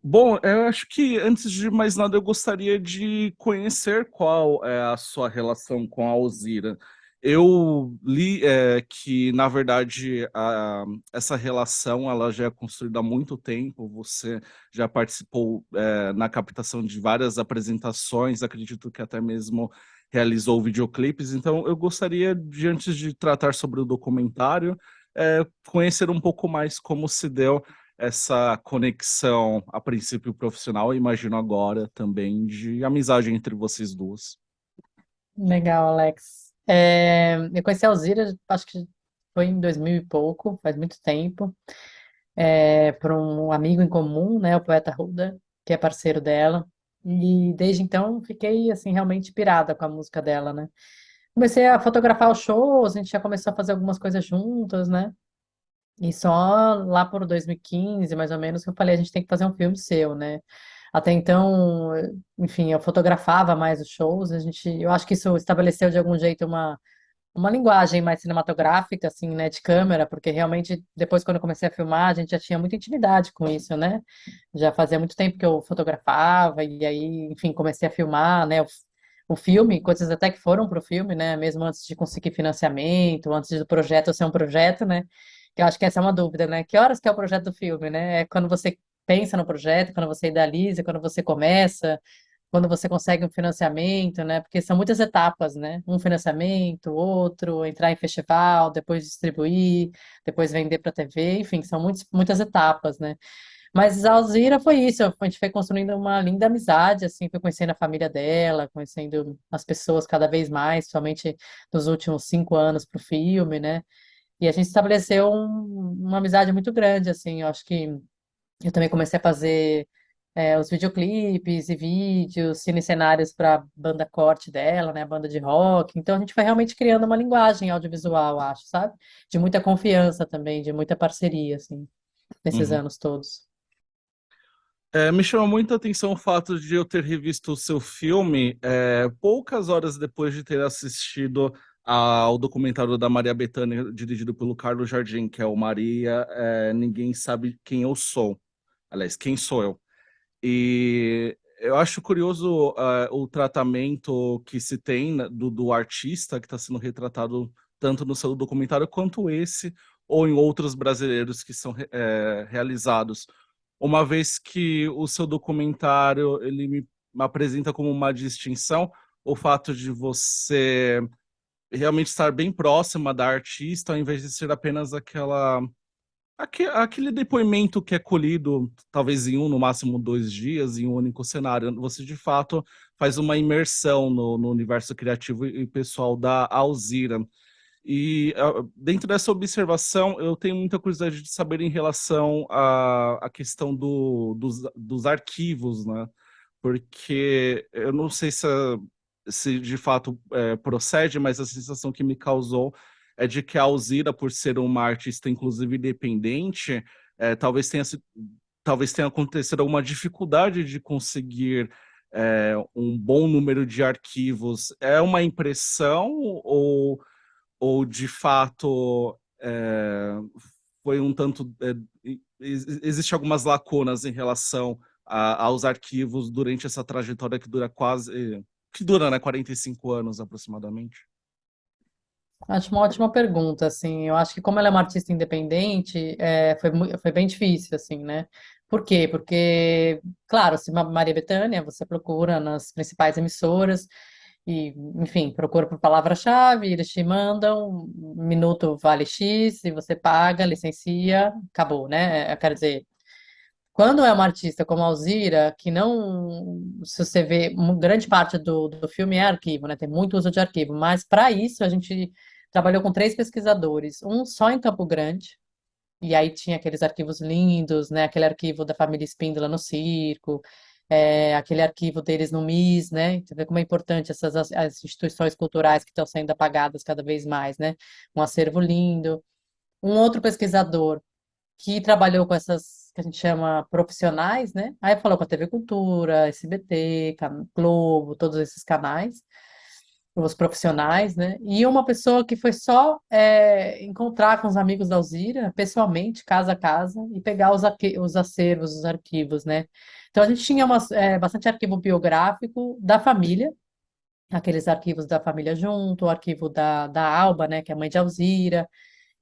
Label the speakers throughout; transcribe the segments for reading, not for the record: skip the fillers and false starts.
Speaker 1: Bom, eu acho que antes de mais nada eu gostaria de conhecer qual é a sua relação com a Alzira. Eu li que, na verdade, essa relação ela já é construída há muito tempo. Você já participou na captação de várias apresentações, acredito que até mesmo realizou videoclipes. Então, eu gostaria, de, antes de tratar sobre o documentário, conhecer um pouco mais como se deu essa conexão, a princípio profissional, e imagino agora também de amizade entre vocês duas.
Speaker 2: Legal, Alex. Eu conheci a Alzira, acho que foi em 2000 e pouco, faz muito tempo, por um amigo em comum, né, o poeta Ruda, que é parceiro dela. E desde então fiquei assim realmente pirada com a música dela, né? Comecei a fotografar os shows, a gente já começou a fazer algumas coisas juntas, né? E só lá por 2015, mais ou menos, que eu falei, a gente tem que fazer um filme seu, né? Até então, enfim, eu fotografava mais os shows, eu acho que isso estabeleceu de algum jeito uma linguagem mais cinematográfica, assim, né, de câmera, porque realmente depois quando eu comecei a filmar, a gente já tinha muita intimidade com isso, né? Já fazia muito tempo que eu fotografava e aí, enfim, comecei a filmar, né, o filme, coisas até que foram pro filme, né, mesmo antes de conseguir financiamento, antes do projeto ser um projeto, né? Que eu acho que essa é uma dúvida, né? Que horas que é o projeto do filme, né? É quando você pensa no projeto, quando você idealiza, quando você começa, quando você consegue um financiamento, né? Porque são muitas etapas, né? Um financiamento, outro, entrar em festival, depois distribuir, depois vender para TV, enfim, são muitas etapas, né? Mas a Alzira foi isso, a gente foi construindo uma linda amizade, assim, foi conhecendo a família dela, conhecendo as pessoas cada vez mais, somente nos últimos 5 anos para o filme, né? E a gente estabeleceu uma amizade muito grande, assim, eu acho que eu também comecei a fazer os videoclipes e vídeos, cine-cenários para banda corte dela, né, a banda de rock. Então a gente foi realmente criando uma linguagem audiovisual, acho, sabe? De muita confiança também, de muita parceria, assim, nesses
Speaker 1: Uhum.
Speaker 2: anos todos.
Speaker 1: Me chama muita atenção o fato de eu ter revisto o seu filme poucas horas depois de ter assistido ao documentário da Maria Bethânia, dirigido pelo Carlos Jardim, que é o Maria, Ninguém Sabe Quem Eu Sou. Aliás, quem sou eu? E eu acho curioso o tratamento que se tem do artista que está sendo retratado tanto no seu documentário quanto esse, ou em outros brasileiros que são realizados. Uma vez que o seu documentário ele me apresenta como uma distinção, o fato de você realmente estar bem próxima da artista, ao invés de ser apenas aquele depoimento que é colhido, talvez em um, no máximo 2 dias, em um único cenário. Você, de fato, faz uma imersão no universo criativo e pessoal da Alzira. E dentro dessa observação, eu tenho muita curiosidade de saber em relação à questão dos arquivos, né? Porque eu não sei se de fato procede, mas a sensação que me causou é de que a Alzira, por ser uma artista, inclusive independente, talvez talvez tenha acontecido alguma dificuldade de conseguir um bom número de arquivos. É uma impressão ou de fato foi um tanto. Existe algumas lacunas em relação aos arquivos durante essa trajetória que dura que dura, né, 45 anos aproximadamente.
Speaker 2: Acho uma ótima pergunta, assim, eu acho que como ela é uma artista independente, foi bem difícil, assim, né? Por quê? Porque, claro, se Maria Bethânia, você procura nas principais emissoras, e, enfim, procura por palavra-chave, eles te mandam, um minuto vale X, e você paga, licencia, acabou, né? Quer dizer, quando é uma artista como a Alzira, que não, se você vê, grande parte do filme é arquivo, né? Tem muito uso de arquivo, mas para isso a gente trabalhou com três pesquisadores, um só em Campo Grande, e aí tinha aqueles arquivos lindos, né? Aquele arquivo da família Espíndola no circo, aquele arquivo deles no MIS, né? Você vê como é importante as instituições culturais que estão sendo apagadas cada vez mais, né? Um acervo lindo. Um outro pesquisador que trabalhou com essas que a gente chama profissionais, né? Aí falou com a TV Cultura, SBT, Globo, todos esses canais. os profissionais, né? E uma pessoa que foi só encontrar com os amigos da Alzira, pessoalmente, casa a casa, e pegar os acervos, os arquivos, né? Então a gente tinha bastante arquivo biográfico da família, aqueles arquivos da família junto, o arquivo da Alba, né, que é a mãe de Alzira,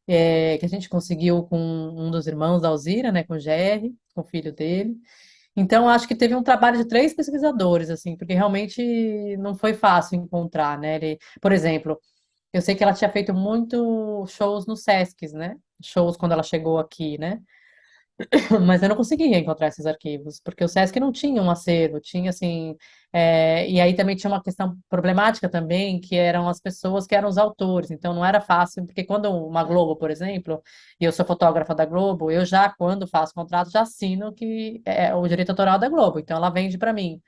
Speaker 2: que a gente conseguiu com um dos irmãos da Alzira, né, com o GR, com o filho dele. Então, acho que teve um trabalho de três pesquisadores, assim, porque realmente não foi fácil encontrar, né? Por exemplo, eu sei que ela tinha feito muito shows no Sesc, né? Shows quando ela chegou aqui, né? Mas eu não conseguia encontrar esses arquivos, porque o Sesc não tinha um acervo, tinha assim. E aí também tinha uma questão problemática também, que eram as pessoas que eram os autores, então não era fácil, porque quando uma Globo, por exemplo, e eu sou fotógrafa da Globo, eu já, quando faço contrato, já assino que é o direito autoral da Globo, então ela vende para mim.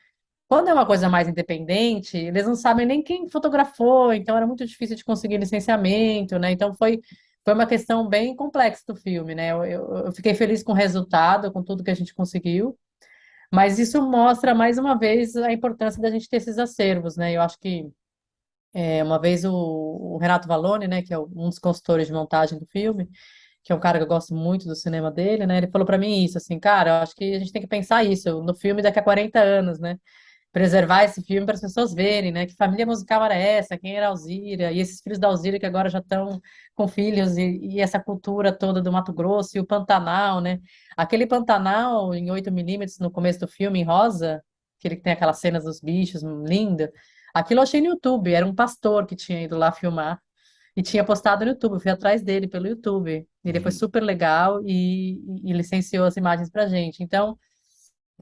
Speaker 2: Quando é uma coisa mais independente, eles não sabem nem quem fotografou, então era muito difícil de conseguir licenciamento, né? Então foi uma questão bem complexa do filme, né? Eu fiquei feliz com o resultado, com tudo que a gente conseguiu, mas isso mostra mais uma vez a importância da gente ter esses acervos, né? Eu acho que uma vez o Renato Vallone, né, que é um dos consultores de montagem do filme, que é um cara que eu gosto muito do cinema dele, né? Ele falou para mim isso, assim, cara, eu acho que a gente tem que pensar isso no filme daqui a 40 anos, né? Preservar esse filme para as pessoas verem, né? Que família musical era essa? Quem era a Alzira? E esses filhos da Alzira que agora já estão com filhos e essa cultura toda do Mato Grosso e o Pantanal, né? Aquele Pantanal em 8 mm no começo do filme, em rosa, que ele tem aquelas cenas dos bichos, linda. Aquilo eu achei no YouTube, era um pastor que tinha ido lá filmar e tinha postado no YouTube. Eu fui atrás dele pelo YouTube. Ele foi super legal e licenciou as imagens pra gente. Então,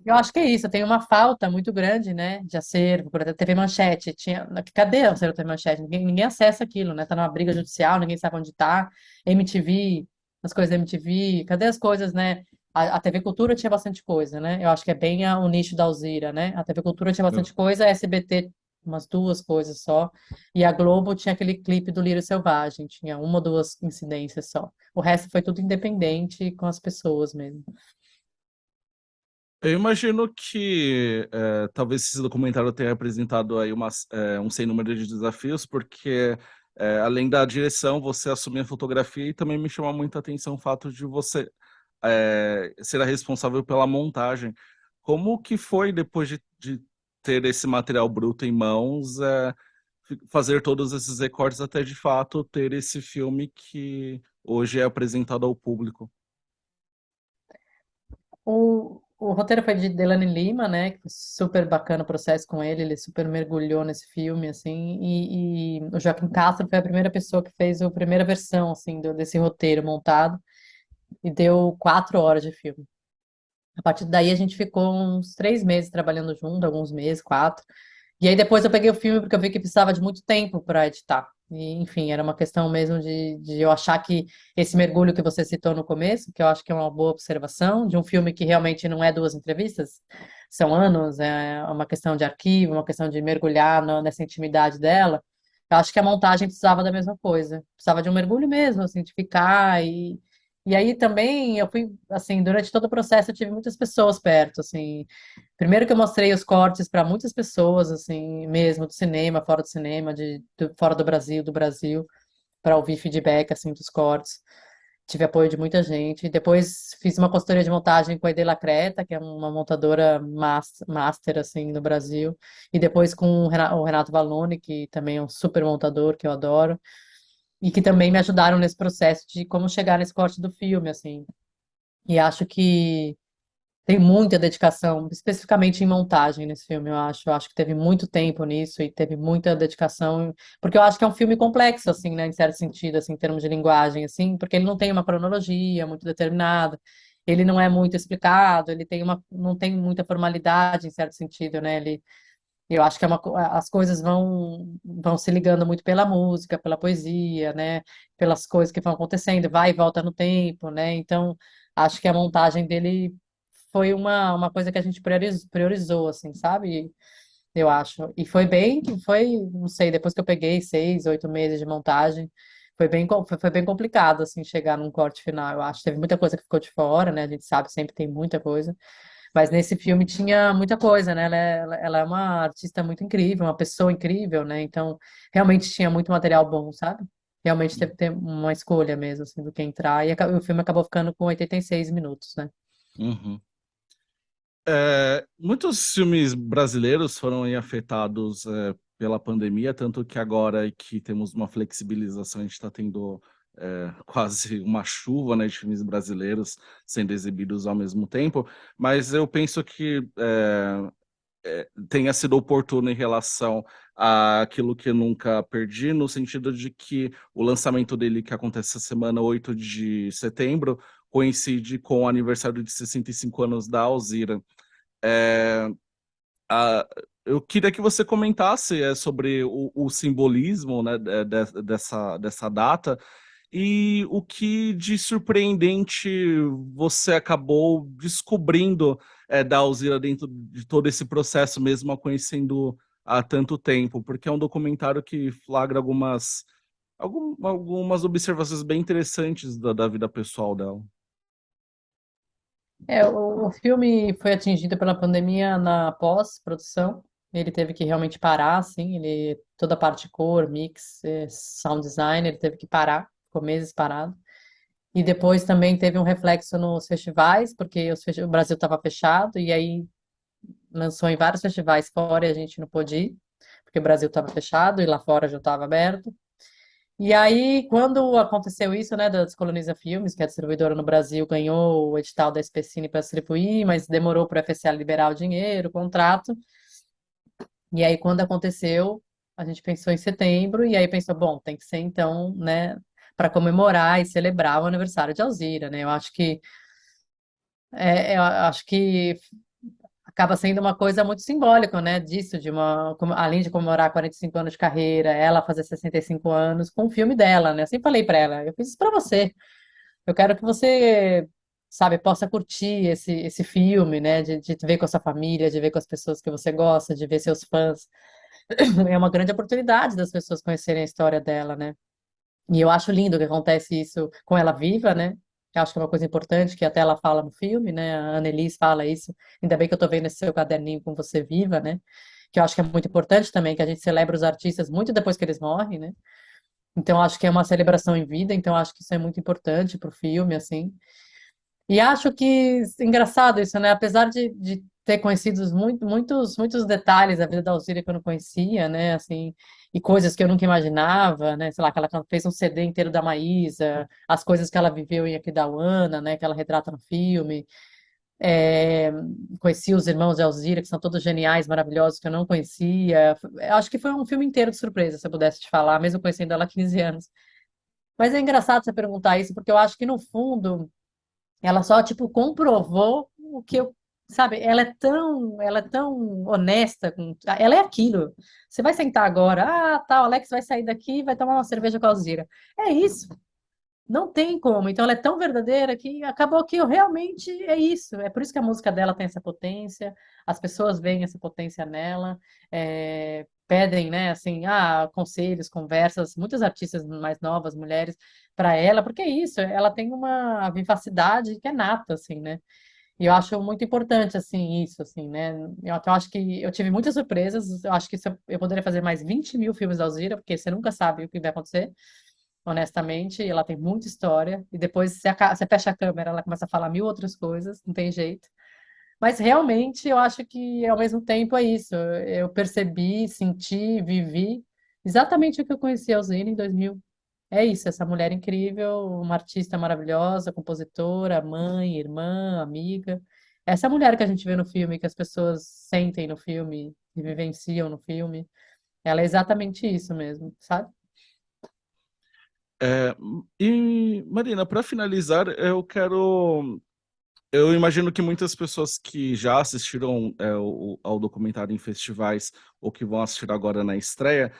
Speaker 2: eu acho que é isso, tem uma falta muito grande, né, de acervo, por exemplo, TV Manchete, cadê o acervo da TV Manchete? Ninguém acessa aquilo, né, tá numa briga judicial, ninguém sabe onde tá, MTV, as coisas da MTV, cadê as coisas, né, a TV Cultura tinha bastante coisa, né, eu acho que é bem o nicho da Alzira, né, a TV Cultura tinha bastante coisa, a SBT umas duas coisas só, e a Globo tinha aquele clipe do Lírio Selvagem, tinha uma ou duas incidências só, o resto foi tudo independente com as pessoas mesmo.
Speaker 1: Eu imagino que talvez esse documentário tenha apresentado aí um sem número de desafios, porque além da direção, você assumir a fotografia e também me chama muita atenção o fato de você ser a responsável pela montagem. Como que foi depois de ter esse material bruto em mãos, fazer todos esses recortes até de fato ter esse filme que hoje é apresentado ao público?
Speaker 2: O roteiro foi de Delaney Lima, né? Que foi super bacana o processo com ele, ele super mergulhou nesse filme, assim. E o Joaquim Castro foi a primeira pessoa que fez a primeira versão, assim, desse roteiro montado. E deu 4 horas de filme. A partir daí a gente ficou uns 3 meses trabalhando junto, alguns meses, 4. E aí depois eu peguei o filme porque eu vi que precisava de muito tempo para editar. E, enfim, era uma questão mesmo de eu achar que esse mergulho que você citou no começo, que eu acho que é uma boa observação, de um filme que realmente não é duas entrevistas, são anos, é uma questão de arquivo, uma questão de mergulhar nessa intimidade dela. Eu acho que a montagem precisava da mesma coisa. Precisava de um mergulho mesmo, assim, de ficar e aí também eu fui, assim, durante todo o processo eu tive muitas pessoas perto, assim. Primeiro que eu mostrei os cortes para muitas pessoas, assim, mesmo do cinema, fora do cinema, fora do Brasil, para ouvir feedback, assim, dos cortes. Tive apoio de muita gente. Depois fiz uma consultoria de montagem com a Edela Creta, que é uma montadora master, assim, no Brasil. E depois com o Renato Vallone, que também é um super montador, que eu adoro. E que também me ajudaram nesse processo de como chegar nesse corte do filme, assim. E acho que tem muita dedicação, especificamente em montagem nesse filme, eu acho. Eu acho que teve muito tempo nisso e teve muita dedicação, porque eu acho que é um filme complexo, assim, né, em certo sentido, assim, em termos de linguagem, assim, porque ele não tem uma cronologia muito determinada, ele não é muito explicado, não tem muita formalidade, em certo sentido, né, eu acho que as coisas vão se ligando muito pela música, pela poesia, né, pelas coisas que vão acontecendo, vai e volta no tempo, né, então acho que a montagem dele foi uma coisa que a gente priorizou, assim, sabe? Eu acho. E não sei, depois que eu peguei 6, 8 meses de montagem, foi bem complicado, assim, chegar num corte final, eu acho. Teve muita coisa que ficou de fora, né? A gente sabe, sempre tem muita coisa. Mas nesse filme tinha muita coisa, né? Ela é uma artista muito incrível, uma pessoa incrível, né? Então, realmente tinha muito material bom, sabe? Realmente teve que ter uma escolha mesmo, assim, do que entrar. E o filme acabou ficando com 86 minutos, né?
Speaker 1: Uhum. Muitos filmes brasileiros foram aí afetados pela pandemia, tanto que agora que temos uma flexibilização, a gente está tendo quase uma chuva, né, de filmes brasileiros sendo exibidos ao mesmo tempo, mas eu penso que tenha sido oportuno em relação àquilo que eu nunca perdi, no sentido de que o lançamento dele, que acontece essa semana, 8 de setembro, coincide com o aniversário de 65 anos da Alzira. É, a- eu queria que você comentasse sobre o simbolismo, né, dessa data e o que de surpreendente você acabou descobrindo da Alzira dentro de todo esse processo, mesmo a conhecendo há tanto tempo, porque é um documentário que flagra algumas observações bem interessantes da vida pessoal dela.
Speaker 2: O filme foi atingido pela pandemia na pós-produção. Ele teve que realmente parar, assim, toda a parte de cor, mix, sound design, ele teve que parar, ficou meses parado. E depois também teve um reflexo nos festivais, porque o Brasil estava fechado, e aí lançou em vários festivais fora e a gente não pôde ir, porque o Brasil estava fechado e lá fora já estava aberto. E aí, quando aconteceu isso, né, da Descoloniza Filmes, que é a distribuidora no Brasil, ganhou o edital da SPCine para distribuir, mas demorou para a FSA liberar o dinheiro, o contrato. E aí, quando aconteceu, a gente pensou em setembro, e aí pensou, bom, tem que ser então, né, para comemorar e celebrar o aniversário de Alzira, né? Eu acho que acaba sendo uma coisa muito simbólica, né, disso, além de comemorar 45 anos de carreira, ela fazer 65 anos com o filme dela, né? Eu sempre falei para ela, eu fiz isso para você. Eu quero que você, sabe, possa curtir esse filme, né, de ver com a sua família, de ver com as pessoas que você gosta, de ver seus fãs. É uma grande oportunidade das pessoas conhecerem a história dela, né? E eu acho lindo que acontece isso com ela viva, né? Eu acho que é uma coisa importante que até ela fala no filme, né? A Annelise fala isso. Ainda bem que eu tô vendo esse seu caderninho com você viva, né? Que eu acho que é muito importante também que a gente celebra os artistas muito depois que eles morrem, né? Então acho que é uma celebração em vida, então acho que isso é muito importante pro filme, assim. E acho que engraçado isso, né? Apesar de ter conhecido muitos detalhes da vida da Alzira que eu não conhecia, né? Assim, e coisas que eu nunca imaginava, né? Sei lá, que ela fez um CD inteiro da Maísa, as coisas que ela viveu em Aquidauana, né? Que ela retrata no filme. É, conheci os irmãos de Alzira, que são todos geniais, maravilhosos, que eu não conhecia. Eu acho que foi um filme inteiro de surpresa, se eu pudesse te falar, mesmo conhecendo ela há 15 anos. Mas é engraçado você perguntar isso, porque eu acho que, no fundo, ela só, tipo, comprovou o que eu, sabe, ela é tão honesta ela é aquilo. Você vai sentar agora, tá, o Alex vai sair daqui e vai tomar uma cerveja com a Alzira. É isso. Não tem como. Então ela é tão verdadeira que acabou que eu realmente é isso. É por isso que a música dela tem essa potência. As pessoas veem essa potência nela, pedem, né, assim, conselhos, conversas. Muitas artistas mais novas, mulheres, para ela, porque é isso. Ela tem uma vivacidade que é nata, assim, né? E eu acho muito importante, assim, isso, assim, né? Eu acho que eu tive muitas surpresas. Eu acho que eu poderia fazer mais 20 mil filmes da Alzira, porque você nunca sabe o que vai acontecer, honestamente. E ela tem muita história. E depois você fecha a câmera, ela começa a falar mil outras coisas, não tem jeito. Mas realmente eu acho que ao mesmo tempo é isso. Eu percebi, senti, vivi exatamente o que eu conheci a Alzira em 2000. É isso, essa mulher incrível, uma artista maravilhosa, compositora, mãe, irmã, amiga. Essa mulher que a gente vê no filme, que as pessoas sentem no filme e vivenciam no filme, ela é exatamente isso mesmo, sabe?
Speaker 1: É, e, Marina, para finalizar, eu imagino que muitas pessoas que já assistiram ao documentário em festivais ou que vão assistir agora na estreia,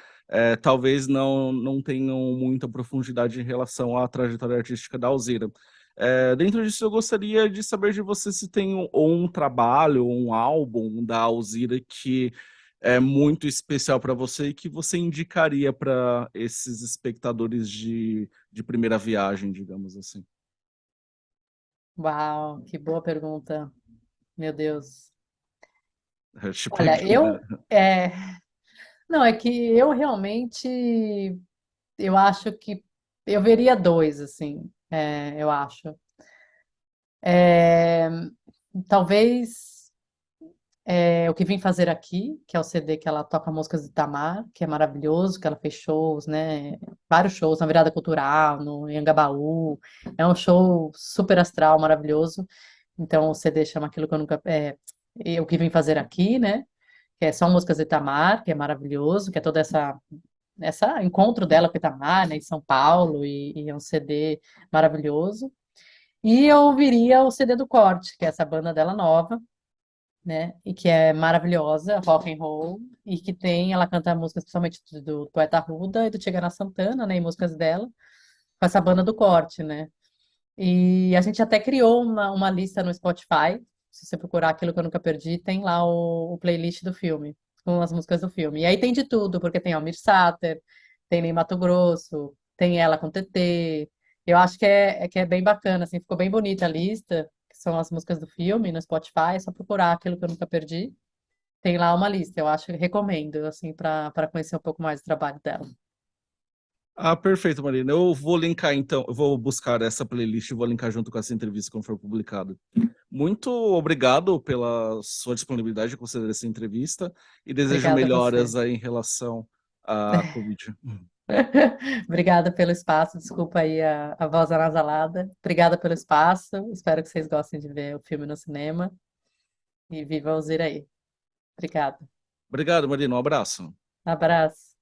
Speaker 1: talvez não tenham muita profundidade em relação à trajetória artística da Alzira. Dentro disso, eu gostaria de saber de você se tem ou um trabalho, ou um álbum da Alzira que é muito especial para você e que você indicaria para esses espectadores de primeira viagem, digamos assim.
Speaker 2: Uau, que boa pergunta. Meu Deus.
Speaker 1: Eu te
Speaker 2: Olha,
Speaker 1: peguei, né?
Speaker 2: não, é que eu realmente, eu acho que eu veria dois, assim, eu acho. É, talvez o que vim fazer aqui, que é o CD que ela toca músicas de Itamar, que é maravilhoso, que ela fez shows, né? Vários shows na Virada Cultural, no Anhangabaú. É um show super astral, maravilhoso. Então o CD chama Aquilo que eu nunca. O que vim fazer aqui, né? Que é só músicas de Itamar, que é maravilhoso, que é toda essa encontro dela com Itamar, né, em São Paulo, e é um CD maravilhoso. E eu ouviria o CD do Corte, que é essa banda dela nova, né? E que é maravilhosa, rock and roll, e que ela canta músicas principalmente do Poeta Arruda e do Tigana Santana, né? E músicas dela, com essa banda do Corte, né? E a gente até criou uma lista no Spotify. Se você procurar Aquilo que eu nunca perdi, tem lá o playlist do filme, com as músicas do filme. E aí tem de tudo, porque tem Almir Sater, tem Ney Matogrosso, tem ela com TT. Eu acho que é bem bacana, assim, ficou bem bonita a lista, que são as músicas do filme no Spotify. É só procurar Aquilo que eu nunca perdi. Tem lá uma lista, eu acho que recomendo, assim, para conhecer um pouco mais do trabalho dela.
Speaker 1: Ah, perfeito, Marina. Eu vou linkar então, eu vou buscar essa playlist e vou linkar junto com essa entrevista quando for publicado. Muito obrigado pela sua disponibilidade de conceder essa entrevista e desejo
Speaker 2: Obrigada a
Speaker 1: melhoras
Speaker 2: você.
Speaker 1: aí em relação à Covid.
Speaker 2: Obrigada pelo espaço, desculpa aí a voz anasalada. Obrigada pelo espaço, espero que vocês gostem de ver o filme no cinema e viva o Ziraí. Obrigada.
Speaker 1: Obrigado, Marina. Um abraço.
Speaker 2: Abraço.